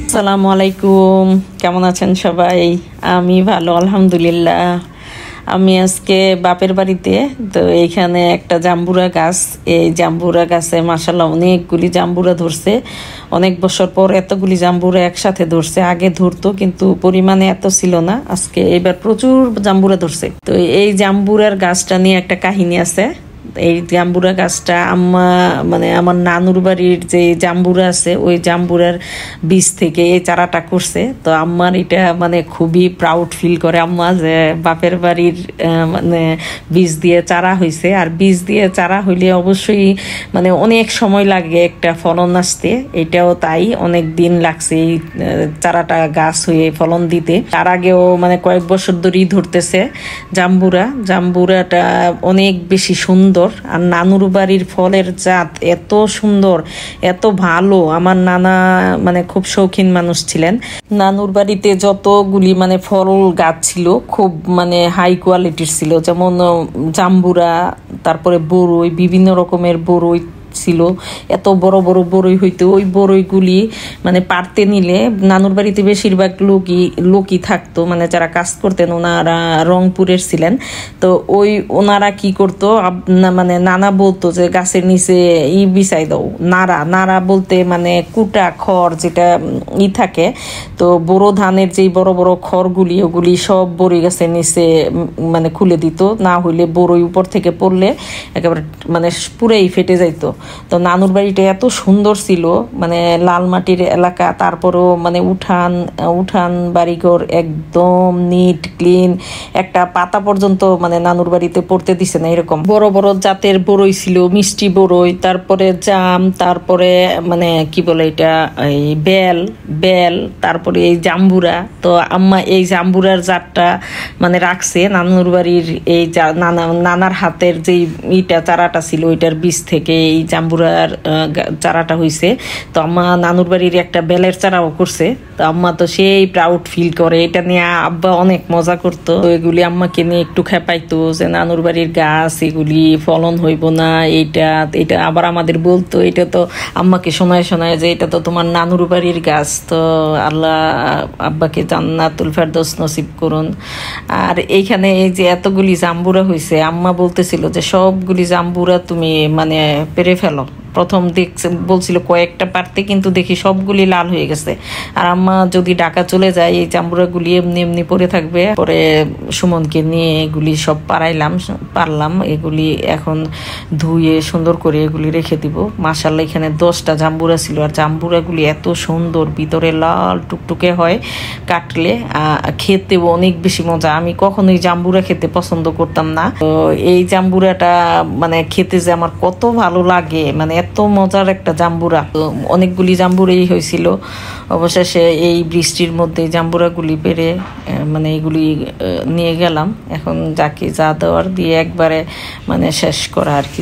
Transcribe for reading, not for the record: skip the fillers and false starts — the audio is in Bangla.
আসসালামু আলাইকুম, কেমন আছেন সবাই? আমি ভালো আলহামদুলিল্লাহ। আমি আজকে বাপের বাড়িতে, তো এইখানে একটা জাম্বুরা গাছ, এই জাম্বুরা গাছে মাশাআল্লাহ অনেকগুলি জাম্বুরা ধরছে। অনেক বছর পর এতগুলি জাম্বুরা একসাথে ধরছে। আগে ধরতো কিন্তু পরিমাণে এত ছিল না, আজকে এবার প্রচুর জাম্বুরা ধরছে। তো এই জাম্বুরার গাছটা নিয়ে একটা কাহিনী আছে। এই জাম্বুরা গাছটা আমার নানুর বাড়ির যে জাম্বুরা আছে ওই জাম্বুরার বীজ থেকে এই চারাটা করছে। তো আম্মার এটা খুবই প্রাউড ফিল করে আম্মা যে বাপের বাড়ির বীজ দিয়ে চারা হয়েছে। আর বীজ দিয়ে চারা হইলে অবশ্যই অনেক সময় লাগে একটা ফলন আসতে। এটাও তাই, অনেক দিন লাগছে এই চারাটা গাছ হয়ে ফলন দিতে। তার আগেও কয়েক বছর ধরেই ধরতেছে জাম্বুরাটা অনেক বেশি সুন্দর। আর নানুর বাড়ির ফলের জাত এত সুন্দর, এত ভালো। আমার নানা খুব শৌখিন মানুষ ছিলেন। নানুর বাড়িতে যতগুলি ফল গাছ ছিল খুব হাই কোয়ালিটির ছিল, যেমন জাম্বুরা, তারপরে বড়ই, বিভিন্ন রকমের বড়ই ছিল। এত বড় বড় বড়ই হইতো। ওই বড়ইগুলি পারতে নিলে নানুর বাড়িতে বেশিরভাগ লোকই থাকতো, যারা কাজ করতেন ওনারা রংপুরের ছিলেন। তো ওনারা কি করতো, নানা বলতো যে গাছের নিচে বিছাই দাও, নাড়া বলতে কুটা খড় যেটা থাকে। তো বড় ধানের যেই বড় বড় খড়গুলি ওগুলি সব বড়ই গাছের নিচে খুলে দিত, না হইলে বড়ই উপর থেকে পড়লে একেবারে পুরাই ফেটে যাইতো। তো নানুর বাড়িটা এত সুন্দর ছিল, লাল মাটির এলাকা, তারপরও উঠান বাড়িঘর একদম নিট ক্লিন। একটা পাতা পর্যন্ত নানুর বাড়িতে পড়তে দিছে না, এরকম বড় বড় জাতের বড়ই ছিল, মিষ্টি বড়ই, তারপরে জাম, তারপরে কি বলে এটা, এই বেল, তারপরে এই জাম্বুরা। তো আম্মা এই জাম্বুরার জাতটা রাখছে নানুর বাড়ির এই নানার হাতের যেই চারাটা ছিল ওইটার বীজ থেকে এই জাম্বুরার চারাটা হইছে। তো আম্মা নানুর বাড়ির একটা বেলের চারাও করছে। তো আম্মা তো সেই প্রাউড ফিল করে, এটা নিয়ে আব্বা অনেক মজা করতো। এগুলি আম্মাকে নিয়ে একটু খেপাইতো যে নানুর বাড়ির গাছ, এগুলি ফলন হইব না। এটা আবার আমাদের বলতো, এটা তো আম্মাকে শোনায় যে এটা তো তোমার নানুর বাড়ির গাছ। তো আল্লাহ আব্বাকে জান্নাতুল ফেরদৌস নসিব করুন। আর এইখানে এই যে এতগুলি জাম্বুরা হয়েছে, আম্মা বলতেছিল যে সবগুলি জাম্বুরা তুমি পেরে ফেলো। প্রথম বলছিল কয়েকটা পারতে, কিন্তু দেখি সবগুলি লাল হয়ে গেছে। আর আম্মা যদি ঢাকা চলে যায় এই জাম্বুরাগুলি এমনি পড়ে থাকবে। পরে সুমনকে নিয়ে এগুলি সব পারলাম। এগুলি এখন ধুয়ে সুন্দর করে এগুলি রেখে দিব। মাশাআল্লাহ এখানে 10টা জাম্বুরা ছিল। আর জাম্বুরাগুলি এত সুন্দর, ভিতরে লাল টুকটুকে হয়, কাটলে খেতেও অনেক বেশি মজা। আমি কখনোই জাম্বুরা খেতে পছন্দ করতাম না, তো এই জাম্বুরাটা খেতে যে আমার কত ভালো লাগে, এত মজার একটা জাম্বুরা। তো অনেকগুলি জাম্বুরাই হয়েছিল। অবশেষে এই বৃষ্টির মধ্যে জাম্বুরাগুলি পেরে এগুলি নিয়ে গেলাম। এখন যাকে যা দেওয়ার দিয়ে একবারে শেষ করা আর কি।